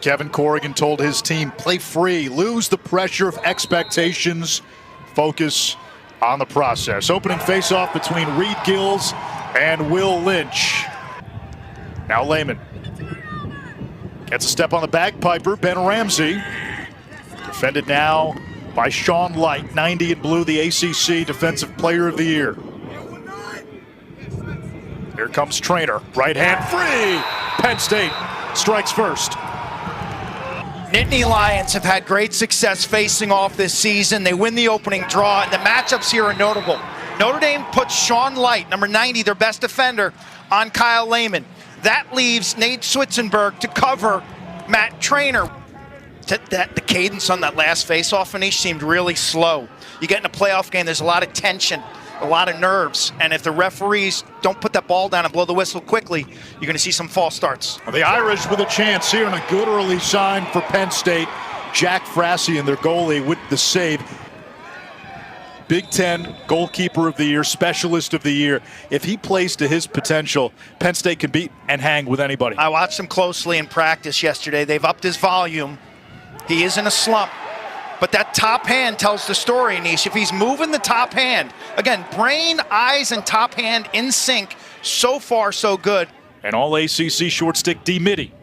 Kevin Corrigan told his team, play free, lose the pressure of expectations, focus on the process. Opening faceoff between Reed Gills and Will Lynch. Now Lehman gets a step on the bagpiper, Ben Ramsey. Defended now by Sean Light, 90 in blue, the ACC Defensive Player of the Year. Here comes Trainer, right hand free. Penn State strikes first. Nittany Lions have had great success facing off this season. They win the opening draw, and the matchups here are notable. Notre Dame puts Sean Light, number 90, their best defender, on Kyle Lehman. That leaves Nate Switzenberg to cover Matt Trainer. The cadence on that last face-off finish seemed really slow. You get in a playoff game, there's a lot of tension, a lot of nerves, and if the referees don't put that ball down and blow the whistle quickly, you're going to see some false starts. The Irish with a chance here, and a good early sign for Penn State. Jack Frassian, their goalie, with the save. Big Ten goalkeeper of the year, specialist of the year. If he plays to his potential, Penn State can beat and hang with anybody. I watched him closely in practice yesterday. They've upped his volume. He is in a slump. But that top hand tells the story, Nish. If he's moving the top hand, again, brain, eyes, and top hand in sync, so far so good. And all ACC short stick D Mitty.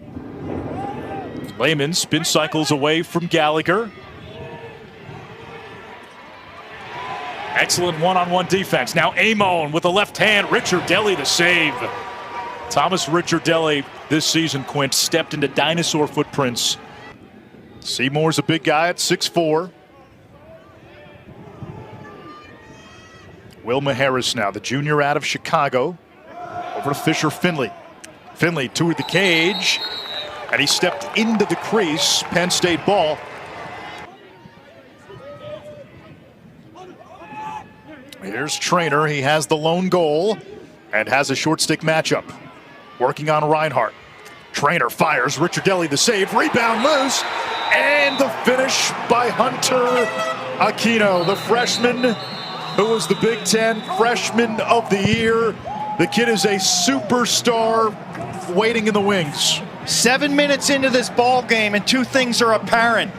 Lehman spin cycles away from Gallagher. Excellent one-on-one defense. Now Amon with the left hand. Ricciardelli the save. Thomas Ricciardelli this season, Quint, stepped into dinosaur footprints. Seymour's a big guy at 6'4". Will Maharis now, the junior out of Chicago. Over to Fisher Finley. Finley to the cage. And he stepped into the crease. Penn State ball. Here's Trainer. He has the lone goal and has a short stick matchup. Working on Reinhardt. Trainer fires. Ricciardelli the save. Rebound loose. And the finish by Hunter Aquino, the freshman who was the Big Ten Freshman of the Year. The kid is a superstar waiting in the wings. 7 minutes into this ball game, and two things are apparent.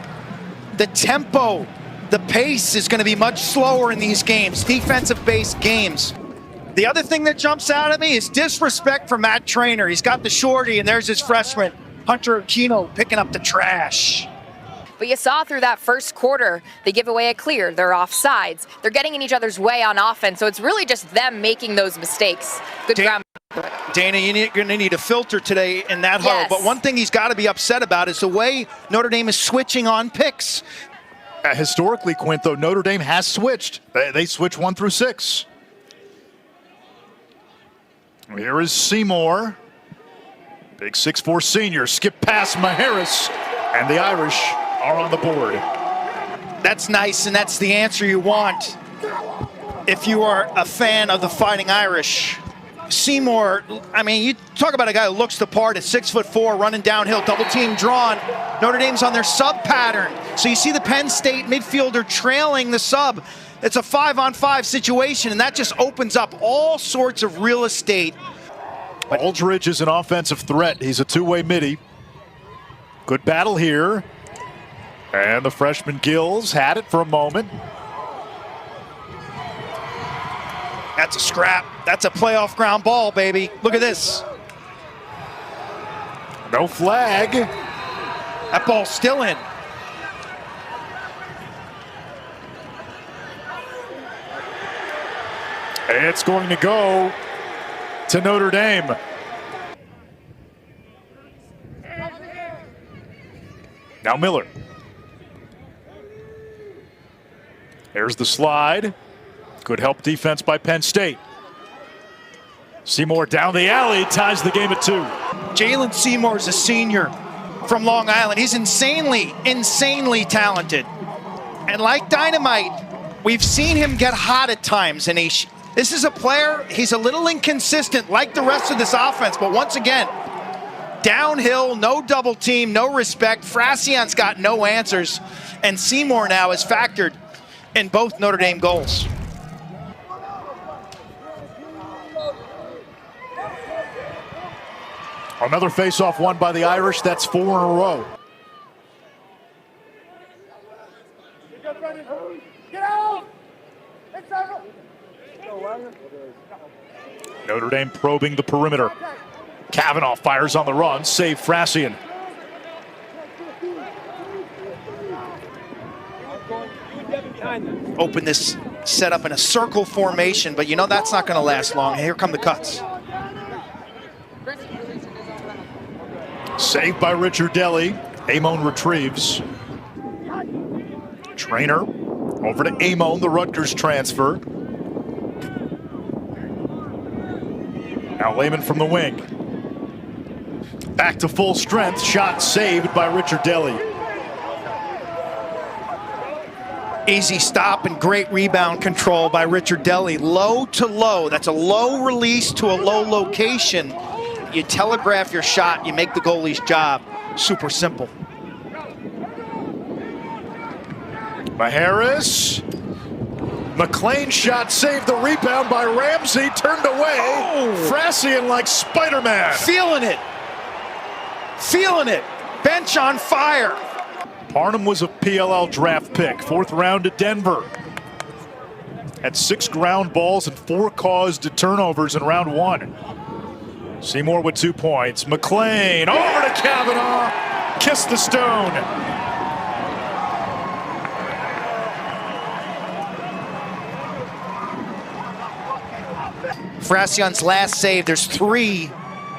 The tempo, the pace is going to be much slower in these games, defensive-based games. The other thing that jumps out at me is disrespect for Matt Trainer. He's got the shorty, and there's his freshman, Hunter Aquino, picking up the trash. But you saw through that first quarter, they give away a clear. They're offsides. They're getting in each other's way on offense. So it's really just them making those mistakes. Good ground. Dana, you're going to need a filter today in that huddle. But one thing he's got to be upset about is the way Notre Dame is switching on picks. Historically, Quint, though, Notre Dame has switched. They switch 1 through 6. Here is Seymour. Big 6'4" senior. Skip past Maharis. And the Irish are on the board. That's nice, and that's the answer you want if you are a fan of the Fighting Irish. Seymour, I mean, you talk about a guy who looks the part at 6'4", running downhill, double team drawn. Notre Dame's on their sub pattern. So you see the Penn State midfielder trailing the sub. It's a 5-on-5 situation, and that just opens up all sorts of real estate. Aldridge is an offensive threat. He's a two-way midi. Good battle here. And the freshman Gills had it for a moment. That's a scrap. That's a playoff ground ball, baby. Look at this. No flag. That ball's still in. It's going to go to Notre Dame. Now Miller. There's the slide. Good help defense by Penn State. Seymour down the alley, ties the game at 2. Jalen Seymour is a senior from Long Island. He's insanely talented. And like dynamite, we've seen him get hot at times. And this is a player, he's a little inconsistent like the rest of this offense. But once again, downhill, no double team, no respect. Frassian's got no answers. And Seymour now is factored in both Notre Dame goals. Another face-off won by the Irish. That's 4 in a row. Notre Dame probing the perimeter. Kavanaugh fires on the run, save Frassian. Open this setup in a circle formation, but you know that's not going to last long. Here come the cuts. Saved by Richard Deli. Amon retrieves. Trainer over to Amon, the Rutgers transfer. Now Lehman from the wing. Back to full strength. Shot saved by Richard Deli. Easy stop and great rebound control by Richard Deli. Low to low. That's a low release to a low location. You telegraph your shot, you make the goalie's job. Super simple. Maharis. McLean shot saved, the rebound by Ramsey, turned away. Oh. Frassian like Spider-Man. Feeling it. Feeling it. Bench on fire. Parnham was a PLL draft pick, 4th round to Denver. Had 6 ground balls and 4 caused turnovers in round 1. Seymour with 2 points. McLean over to Kavanaugh. Kiss the stone. Frassian's last save, there's 3.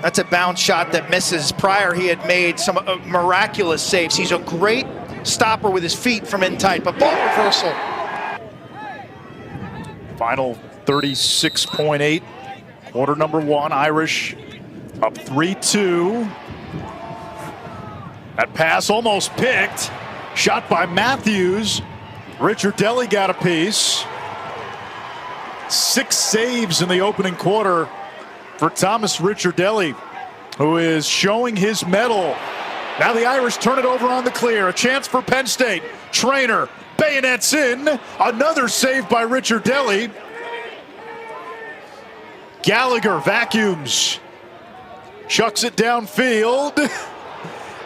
That's a bounce shot that misses. Prior, he had made some miraculous saves. He's a great stopper with his feet from in tight, but ball reversal. Final 36.8, quarter number 1, Irish up 3-2. That pass almost picked. Shot by Matthews. Richard Deli got a piece. 6 saves in the opening quarter for Thomas Richard Deli, who is showing his mettle. Now the Irish turn it over on the clear. A chance for Penn State. Trainer bayonets in. Another save by Richard Deli. Gallagher vacuums. Chucks it downfield.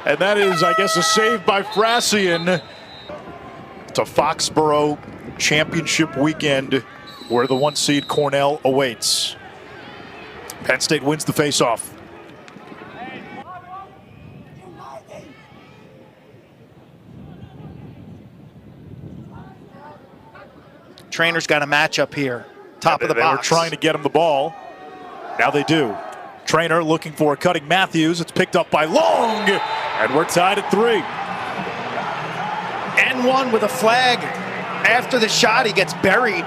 And that is, I guess, a save by Frassian. It's a Foxborough championship weekend where the 1 seed Cornell awaits. Penn State wins the faceoff. Trainer's got a matchup here. Top of the box. They were trying to get him the ball. Now they do. Trainer looking for a cutting Matthews. It's picked up by Long. And we're tied at 3. N1 with a flag. After the shot, he gets buried.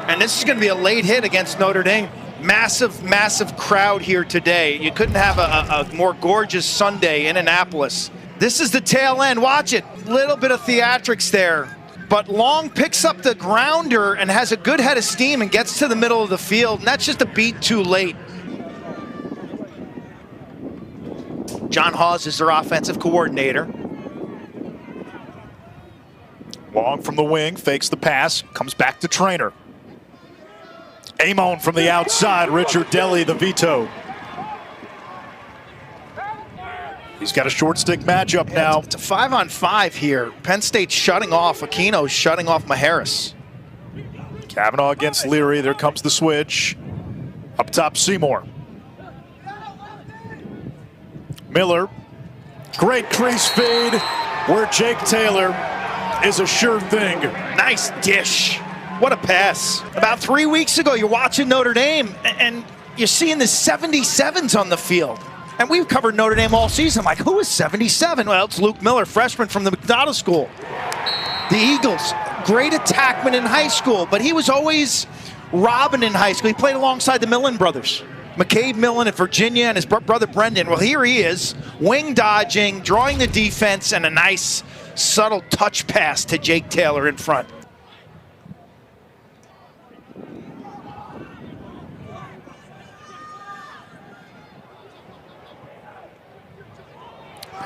And this is going to be a late hit against Notre Dame. Massive, massive crowd here today. You couldn't have a more gorgeous Sunday in Annapolis. This is the tail end. Watch it. Little bit of theatrics there. But Long picks up the grounder and has a good head of steam and gets to the middle of the field. And that's just a beat too late. John Hawes is their offensive coordinator. Long from the wing, fakes the pass, comes back to Trainer. Amon from the outside, Richard Deli, the veto. He's got a short stick matchup now. It's a 5-on-5 here. Penn State shutting off. Aquino's shutting off Maharis. Kavanaugh against Leary. There comes the switch. Up top, Seymour. Miller. Great crease feed where Jake Taylor is a sure thing. Nice dish. What a pass. About 3 weeks ago, you're watching Notre Dame, and you're seeing the 77s on the field. And we've covered Notre Dame all season. I'm like, who is 77? Well, it's Luke Miller, freshman from the McDonald School. The Eagles, great attackman in high school, but he was always robbing in high school. He played alongside the Millen brothers. McCabe Millen at Virginia and his brother Brendan. Well, here he is, wing dodging, drawing the defense, and a nice, subtle touch pass to Jake Taylor in front.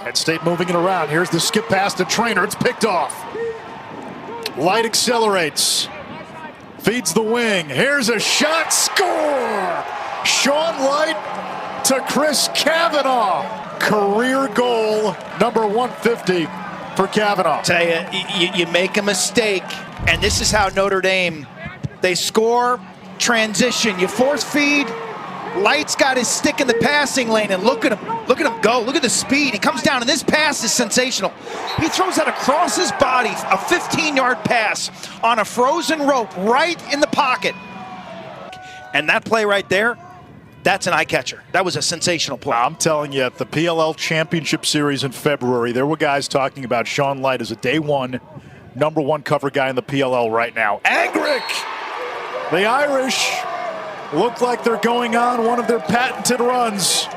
Penn State moving it around. Here's the skip pass to Trainer. It's picked off. Light accelerates. Feeds the wing. Here's a shot. Score! Sean Light to Chris Kavanaugh. Career goal number 150 for Kavanaugh. Tell you make a mistake, and this is how Notre Dame, they score, transition, you force feed. Light's got his stick in the passing lane, and look at him go. Look at the speed. He comes down, and this pass is sensational. He throws that across his body, a 15-yard pass on a frozen rope right in the pocket. And that play right there, that's an eye catcher. That was a sensational play. I'm telling you, at the PLL Championship Series in February, there were guys talking about Sean Light as a day one, #1 cover guy in the PLL right now. Angrick! The Irish look like they're going on one of their patented runs.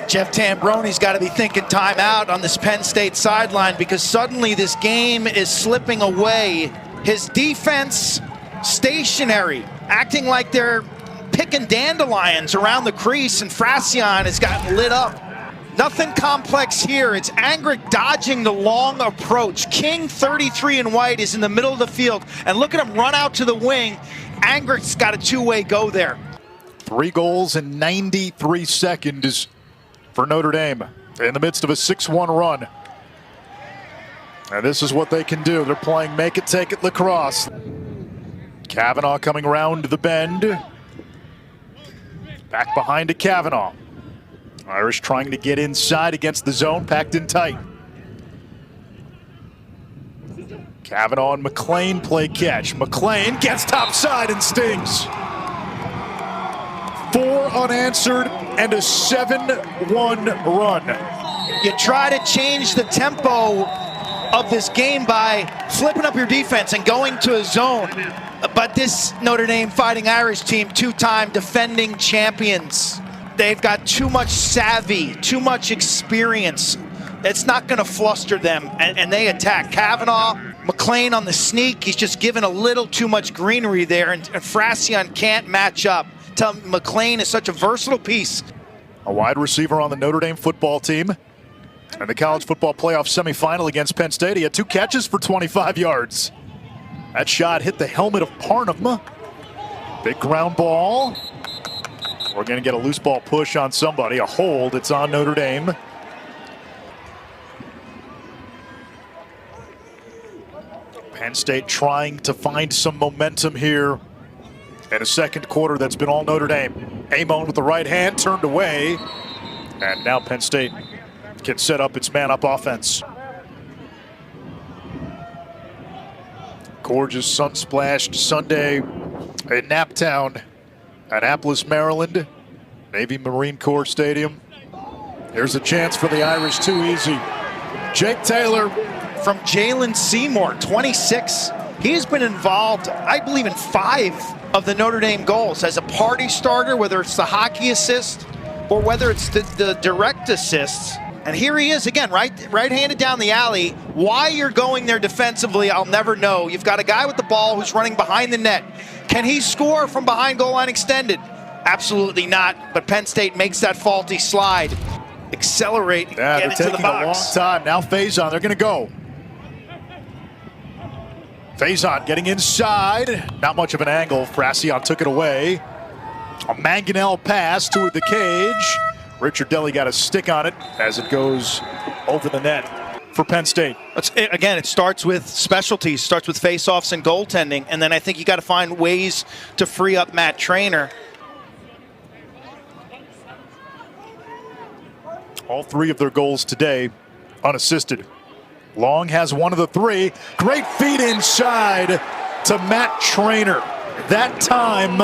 Jeff Tambroni's got to be thinking timeout on this Penn State sideline, because suddenly this game is slipping away. His defense stationary, acting like they're picking dandelions around the crease, and Fracion has gotten lit up. Nothing complex here. It's Angrick dodging the long approach. King, 33 in white, is in the middle of the field, and look at him run out to the wing. Angrick's got a two-way go there. 3 goals in 93 seconds for Notre Dame in the midst of a 6-1 run. And this is what they can do. They're playing make it, take it lacrosse. Kavanaugh coming around the bend. Back behind to Kavanaugh. Irish trying to get inside against the zone, packed in tight. Kavanaugh and McLean play catch. McLean gets topside and stings. 4 unanswered and a 7-1 run. You try to change the tempo of this game by flipping up your defense and going to a zone. But this Notre Dame Fighting Irish team, 2-time defending champions, they've got too much savvy, too much experience. It's not going to fluster them, and they attack. Kavanaugh, McLean on the sneak. He's just given a little too much greenery there, and Fracion can't match up. Tell me, McLean is such a versatile piece. A wide receiver on the Notre Dame football team. And the college football playoff semifinal against Penn State, he had 2 catches for 25 yards. That shot hit the helmet of Parnham. Big ground ball. We're going to get a loose ball push on somebody. A hold. It's on Notre Dame. Penn State trying to find some momentum here in a second quarter that's been all Notre Dame. Amon with the right hand, turned away. And now Penn State can set up its man-up offense. Gorgeous sun-splashed Sunday in Naptown, Annapolis, Maryland. Navy Marine Corps Stadium. Here's a chance for the Irish, too easy. Jake Taylor. From Jalen Seymour, 26. He's been involved, I believe, in 5 of the Notre Dame goals as a party starter, whether it's the hockey assist or whether it's the direct assists. And here he is again, right-handed down the alley. Why you're going there defensively, I'll never know. You've got a guy with the ball who's running behind the net. Can he score from behind goal line extended? Absolutely not, but Penn State makes that faulty slide. Accelerate, yeah, get into the box. They're taking a long time. Now Faison, they're going to go. Faison getting inside. Not much of an angle. Fracion took it away. A Manganell pass toward the cage. Richard Deli got a stick on it as it goes over the net for Penn State. Again, it starts with specialties, starts with face-offs and goaltending, and then I think you got to find ways to free up Matt Traynor. All 3 of their goals today unassisted. Long has one of the 3. Great feed inside to Matt Traynor. That time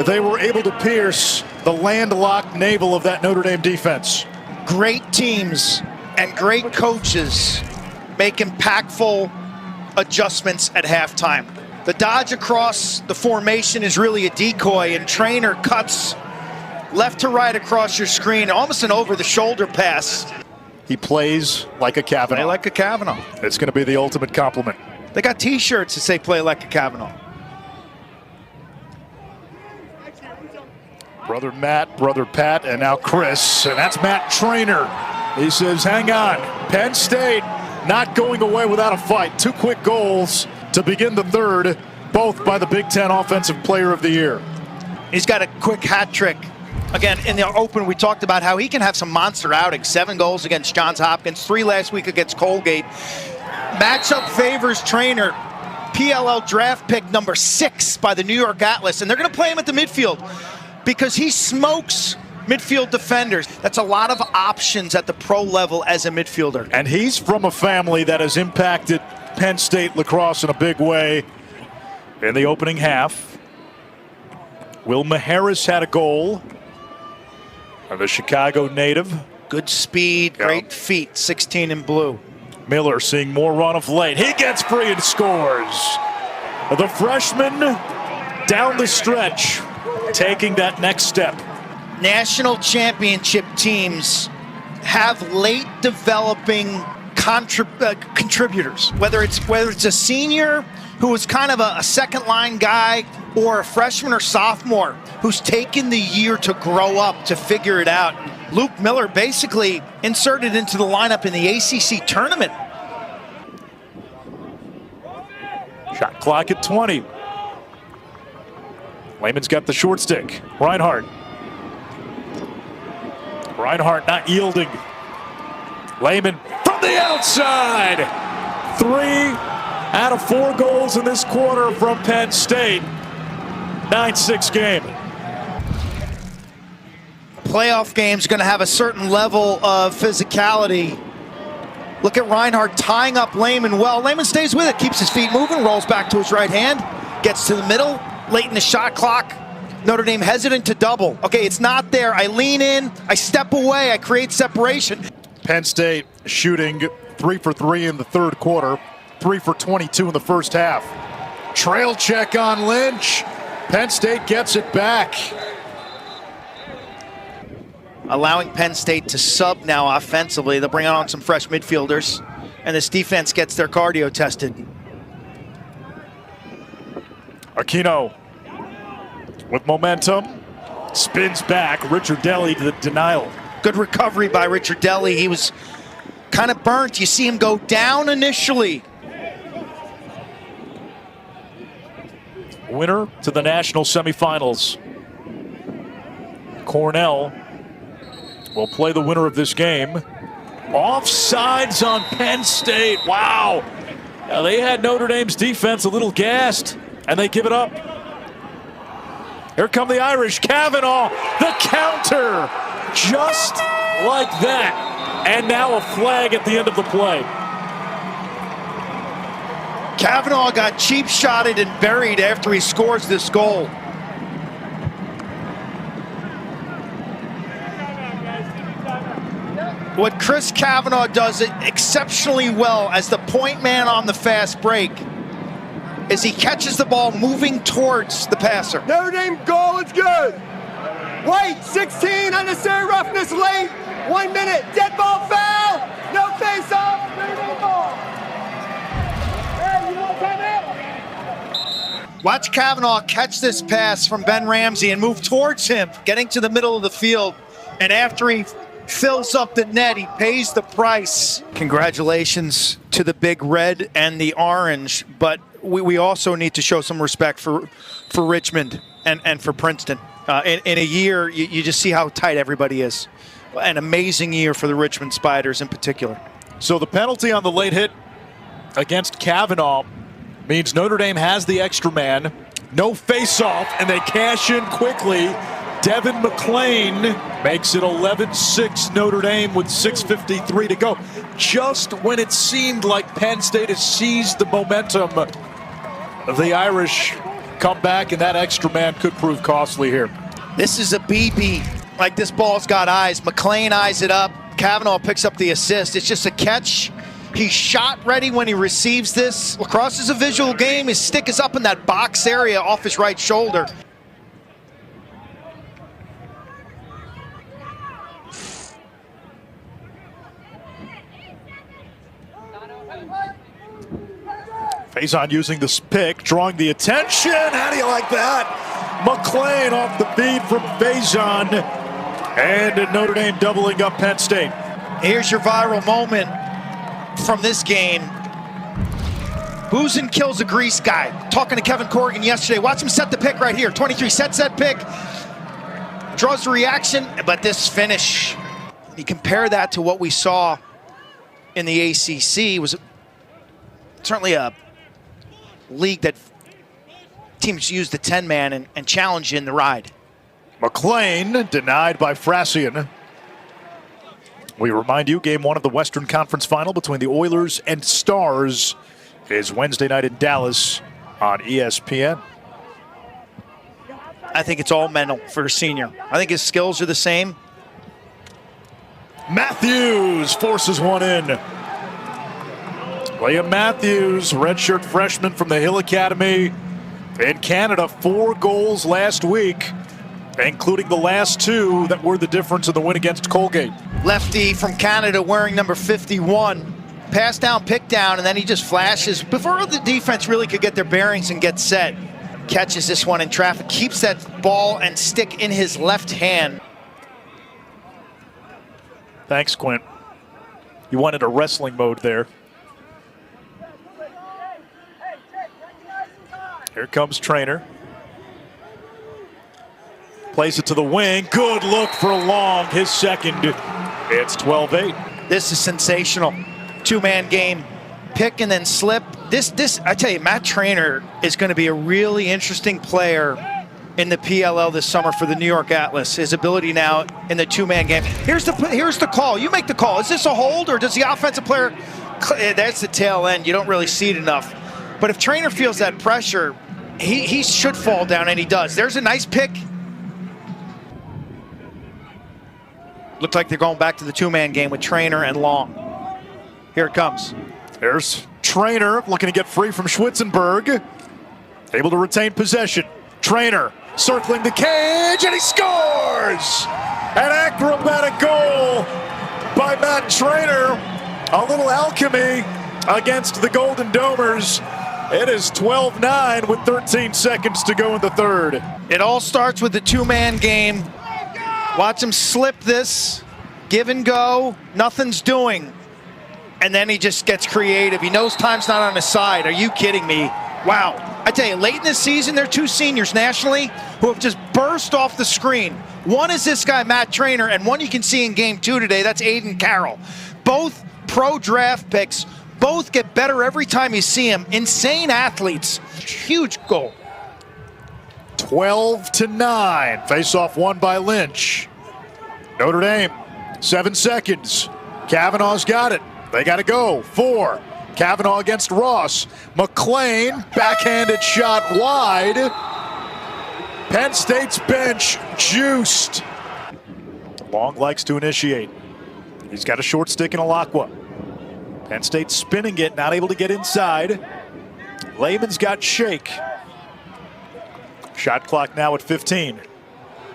they were able to pierce the landlocked navel of that Notre Dame defense. Great teams and great coaches make impactful adjustments at halftime. The dodge across the formation is really a decoy, and Traynor cuts left to right across your screen, almost an over-the-shoulder pass. He plays like a Kavanaugh. Play like a Kavanaugh. It's going to be the ultimate compliment. They got T-shirts that say play like a Kavanaugh. Brother Matt, brother Pat, and now Chris. And that's Matt Traynor. He says, hang on. Penn State not going away without a fight. 2 quick goals to begin the third, both by the Big Ten Offensive Player of the Year. He's got a quick hat trick Again, in the open, we talked about how he can have some monster outings. 7 goals against Johns Hopkins, 3 last week against Colgate. Matchup favors trainer, PLL draft pick number 6 by the New York Atlas, and they're going to play him at the midfield because he smokes midfield defenders. That's a lot of options at the pro level as a midfielder. And he's from a family that has impacted Penn State lacrosse in a big way in the opening half. Will Maharis had a goal. The Chicago native. Good speed, great feet, 16 in blue. Miller seeing more run of late. He gets free and scores. The freshman down the stretch, taking that next step. National championship teams have late developing contributors. Whether it's a senior who is kind of a second line guy, or a freshman or sophomore who's taken the year to grow up, to figure it out. Luke Miller basically inserted into the lineup in the ACC tournament. Shot clock at 20. Lehman's got the short stick. Reinhardt not yielding. Lehman from the outside. 3 out of 4 goals in this quarter from Penn State. 9-6 game. Playoff game's going to have a certain level of physicality. Look at Reinhardt tying up Lehman well. Lehman stays with it, keeps his feet moving, rolls back to his right hand, gets to the middle, late in the shot clock. Notre Dame hesitant to double. Okay, it's not there. I lean in, I step away, I create separation. Penn State shooting 3 for 3 in the third quarter, 3 for 22 in the first half. Trail check on Lynch. Penn State gets it back. Allowing Penn State to sub now offensively. They'll bring on some fresh midfielders, and this defense gets their cardio tested. Aquino with momentum, spins back. Richard Deli to the denial. Good recovery by Richard Deli. He was kind of burnt. You see him go down initially. Winner to the national semifinals. Cornell will play the winner of this game. Offsides on Penn State. Wow. Now they had Notre Dame's defense a little gassed, and they give it up. Here come the Irish. Kavanaugh, the counter. Just like that. And now a flag at the end of the play. Kavanaugh got cheap shotted and buried after he scores this goal. What Chris Kavanaugh does exceptionally well as the point man on the fast break is he catches the ball moving towards the passer. Notre Dame goal is good. White, 16, unnecessary roughness late. 1 minute, dead ball foul. No face off, Notre Dame ball. Hey, you want timeout? Watch Kavanaugh catch this pass from Ben Ramsey and move towards him, getting to the middle of the field. And after he fills up the net, he pays the price. Congratulations to the Big Red and the Orange, but we also need to show some respect for Richmond and for Princeton. In a year, you just see how tight everybody is. An amazing year for the Richmond Spiders in particular. So the penalty on the late hit against Kavanaugh means Notre Dame has the extra man. No face-off, and they cash in quickly. Devin McLean makes it 11-6 Notre Dame with 6:53 to go. Just when it seemed like Penn State has seized the momentum, the Irish come back, and that extra man could prove costly here. This is a BB. Like, this ball's got eyes. McLean eyes it up. Kavanaugh picks up the assist. It's just a catch. He's shot ready when he receives this. Lacrosse is a visual game. His stick is up in that box area off his right shoulder. Faison using this pick, drawing the attention. How do you like that? McLean off the feed from Faison. And Notre Dame doubling up Penn State. Here's your viral moment from this game. Boozin kills a grease guy. Talking to Kevin Corrigan yesterday. Watch him set the pick right here. 23 sets that pick. draws the reaction, but this finish, you compare that to what we saw in the ACC, was certainly a league that teams used the 10-man and challenged in the ride. McLean denied by Frasian. We remind you, game one of the Western Conference Final between the Oilers and Stars is Wednesday night in Dallas on ESPN. I think it's all mental for a senior. I think his skills are the same. Matthews forces one in. Liam Matthews, redshirt freshman from the Hill Academy in Canada, 4 goals last week, including the last 2 that were the difference in the win against Colgate. Lefty from Canada wearing number 51. Pass down, pick down, and then he just flashes. Before the defense really could get their bearings and get set, catches this one in traffic, keeps that ball and stick in his left hand. Thanks, Quint. You went into wrestling mode there. Here comes Trainer. Plays it to the wing. Good look for Long, his second. It's 12-8. This is sensational. 2-man game. Pick and then slip. This, I tell you, Matt Trainer is going to be a really interesting player in the PLL this summer for the New York Atlas. His ability now in the 2-man game. Here's the call. You make the call. Is this a hold, or does the offensive player? That's the tail end. You don't really see it enough. But if Trainer feels that pressure, he should fall down, and he does. There's a nice pick. Looked like they're going back to the 2-man game with Trainer and Long. Here it comes. There's Trainer looking to get free from Schwitzenberg. Able to retain possession. Trainer circling the cage, and he scores! An acrobatic goal by Matt Trainer. A little alchemy against the Golden Domers. It is 12-9 with 13 seconds to go in the third. It all starts with the 2-man game. Watch him slip this, give and go, nothing's doing. And then he just gets creative. He knows time's not on his side. Are you kidding me? Wow. I tell you, late in this season, there are 2 seniors nationally who have just burst off the screen. One is this guy, Matt Trainer, and one you can see in game 2 today, that's Aiden Carroll. Both pro draft picks, both get better every time you see them. Insane athletes. Huge goal. 12-9. Face-off won by Lynch. Notre Dame, 7 seconds. Kavanaugh's got it. They got to go. 4. Kavanaugh against Ross. McLean, backhanded shot wide. Penn State's bench juiced. Long likes to initiate. He's got a short stick in Alakwa. Penn State spinning it, not able to get inside. Lehman's got Shake. Shot clock now at 15.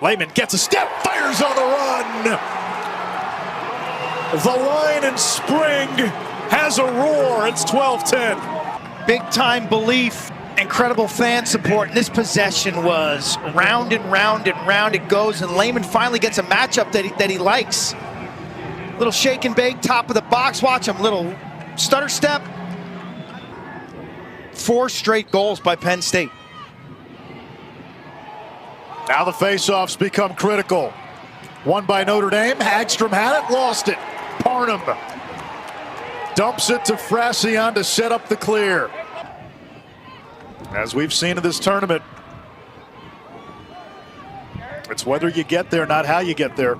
Lehman gets a step, fires on the run. The line in Spring has a roar. It's 12-10. Big time belief, incredible fan support. And this possession was round and round and round it goes. And Lehman finally gets a matchup that he likes. Little shake and bake, top of the box. Watch him, little stutter step. 4 straight goals by Penn State. Now the face-offs become critical. One by Notre Dame. Hagstrom had it, lost it. Parnham dumps it to Frasian to set up the clear. As we've seen in this tournament, it's whether you get there, not how you get there.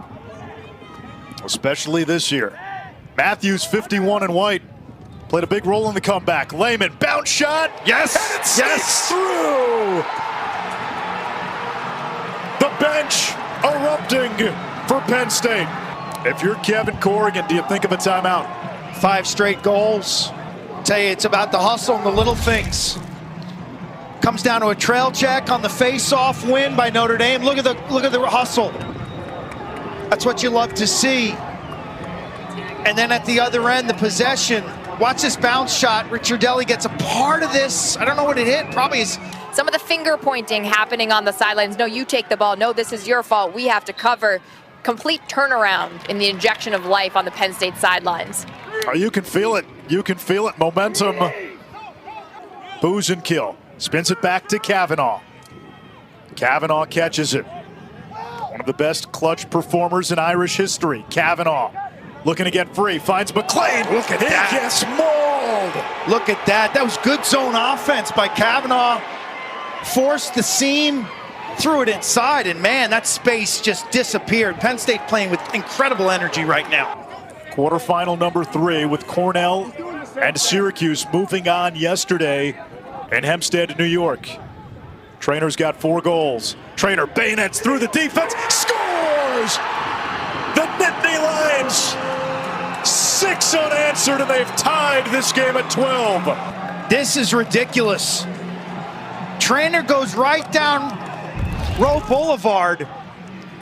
Especially this year. Matthews, 51 and white, played a big role in the comeback. Lehman, bounce shot. Yes, yes, through. The bench erupting for Penn State. If you're Kevin Corrigan, do you think of a timeout? 5 straight goals. Tell you, it's about the hustle and the little things. Comes down to a trail check on the face-off win by Notre Dame. Look at the hustle. That's what you love to see. And then at the other end, the possession. Watch this bounce shot. Ricciardelli gets a part of this. I don't know what it hit. Probably is. Some of the finger pointing happening on the sidelines. No, you take the ball. No, this is your fault. We have to cover. Complete turnaround in the injection of life on the Penn State sidelines. Oh, you can feel it. You can feel it. Momentum. Booze and kill. Spins it back to Kavanaugh. Kavanaugh catches it. One of the best clutch performers in Irish history. Kavanaugh looking to get free, finds McLean. Look at that. He gets mauled. Look at that. That was good zone offense by Kavanaugh. Forced the seam, threw it inside, and man, that space just disappeared. Penn State playing with incredible energy right now. Quarterfinal number 3 with Cornell and Syracuse moving on yesterday in Hempstead, New York. Trainer's got 4 goals. Trainer bayonets through the defense, scores! The Nittany Lions, 6 unanswered, and they've tied this game at 12. This is ridiculous. Trainer goes right down Roe Boulevard,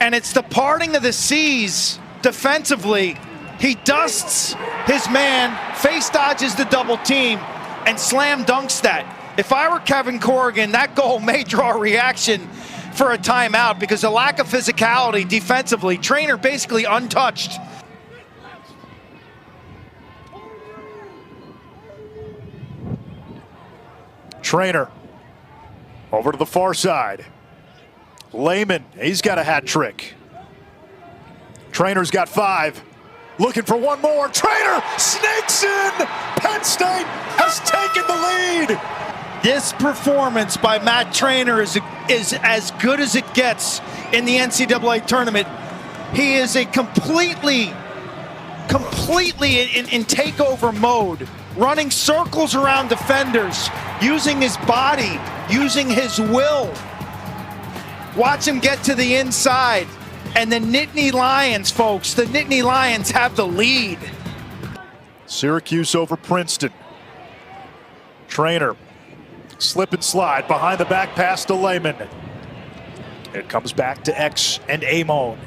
and it's the parting of the seas defensively. He dusts his man, face dodges the double team, and slam dunks that. If I were Kevin Corrigan, that goal may draw a reaction for a timeout because of lack of physicality defensively. Trainer basically untouched. Trainer over to the far side. Lehman, he's got a hat trick. Trainer's got 5. Looking for one more. Trainer snakes in. Penn State has taken the lead. This performance by Matt Trainer is as good as it gets in the NCAA tournament. He is a completely in takeover mode, running circles around defenders, using his body, using his will. Watch him get to the inside. And the Nittany Lions, folks, the Nittany Lions have the lead. Syracuse over Princeton. Trainer, slip and slide, behind the back pass to Lehman. It comes back to X and Amon.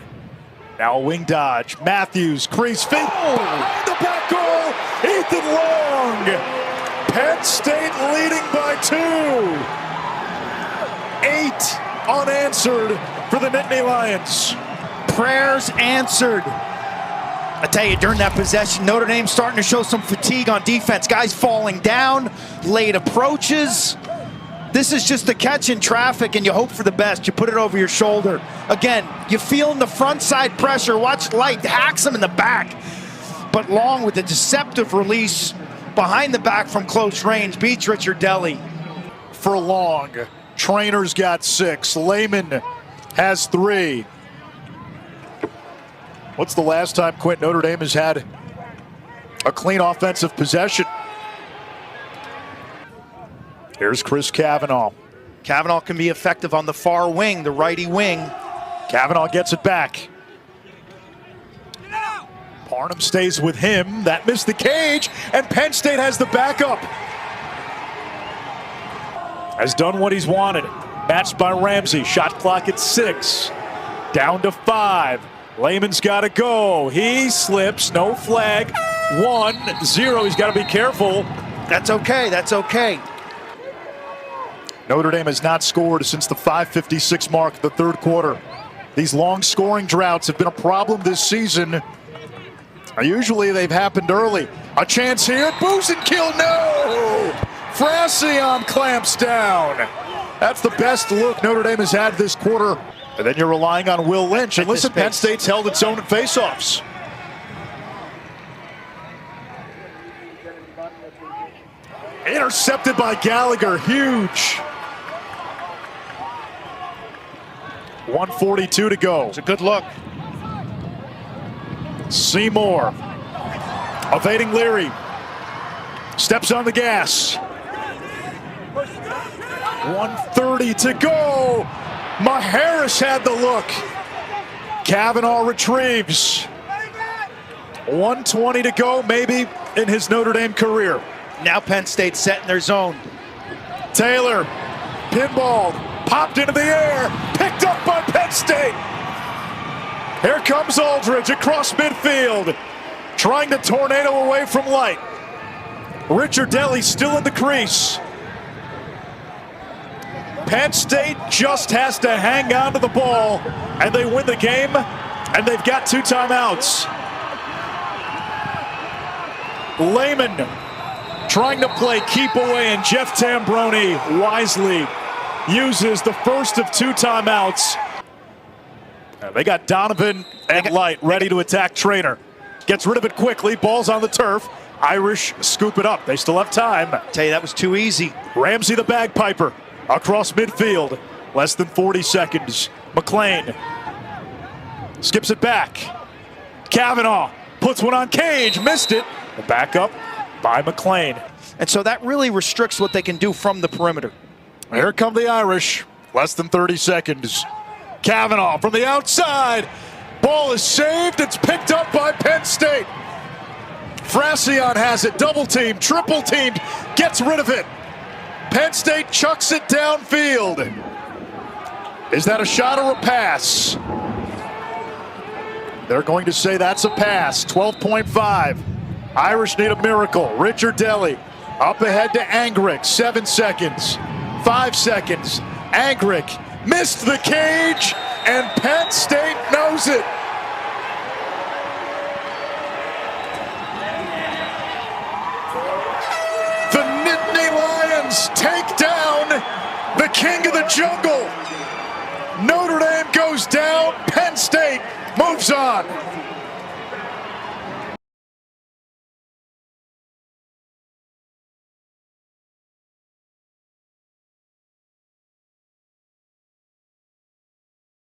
Now a wing dodge. Matthews, crease feet, behind the back goal, Ethan Long. Penn State leading by 2. 8 unanswered for the Nittany Lions. Prayers answered. I tell you, during that possession, Notre Dame starting to show some fatigue on defense. Guys falling down, late approaches. This is just a catch in traffic, and you hope for the best. You put it over your shoulder. Again, you feel in the front side pressure. Watch Light hacks him in the back. But Long with a deceptive release behind the back from close range beats Richard Deli. For Long, Trainer's got 6. Lehman has 3. What's the last time Quentin Notre Dame has had a clean offensive possession? Here's Chris Kavanaugh. Kavanaugh can be effective on the far wing, the righty wing. Kavanaugh gets it back. Parham stays with him. That missed the cage, and Penn State has the backup. Has done what he's wanted. Matched by Ramsey. Shot clock at 6. Down to 5. Lehman's got to go. He slips. No flag. 1-0. He's got to be careful. That's okay. That's okay. Notre Dame has not scored since the 5:56 mark of the 3rd quarter. These long scoring droughts have been a problem this season. Usually they've happened early. A chance here. Boost and kill. No! Francion clamps down. That's the best look Notre Dame has had this quarter. And then you're relying on Will Lynch. And listen, Penn State's held its own at faceoffs. Intercepted by Gallagher. Huge. 1:42 to go. It's a good look. Seymour evading Leary. Steps on the gas. 1:30 to go. Maharis had the look. Kavanaugh retrieves. 1:20 to go, maybe in his Notre Dame career. Now Penn State set in their zone. Taylor, pinballed, popped into the air, picked up by Penn State. Here comes Aldridge across midfield, trying to tornado away from Light. Richard Deli still in the crease. Penn State just has to hang on to the ball, and they win the game, and they've got 2 timeouts. Lehman trying to play keep away, and Jeff Tambroni wisely uses the first of 2 timeouts. They got Donovan and Light ready to attack Trainer. Gets rid of it quickly. Ball's on the turf. Irish scoop it up. They still have time. Tell you, that was too easy. Ramsey the bagpiper across midfield. Less than 40 seconds. McLean skips it back. Kavanaugh puts one on Cage. Missed it. Back up by McLean. And so that really restricts what they can do from the perimeter. Here come the Irish. Less than 30 seconds. Kavanaugh from the outside. Ball is saved. It's picked up by Penn State. Frassion has it. Double team, triple teamed. Gets rid of it. Penn State chucks it downfield. Is that a shot or a pass? They're going to say that's a pass. 12.5. Irish need a miracle. Richard Deli up ahead to Angrick. 7 seconds. 5 seconds. Angrick missed the cage, and Penn State knows it. The Nittany Lions take down the king of the jungle. Notre Dame goes down. Penn State moves on.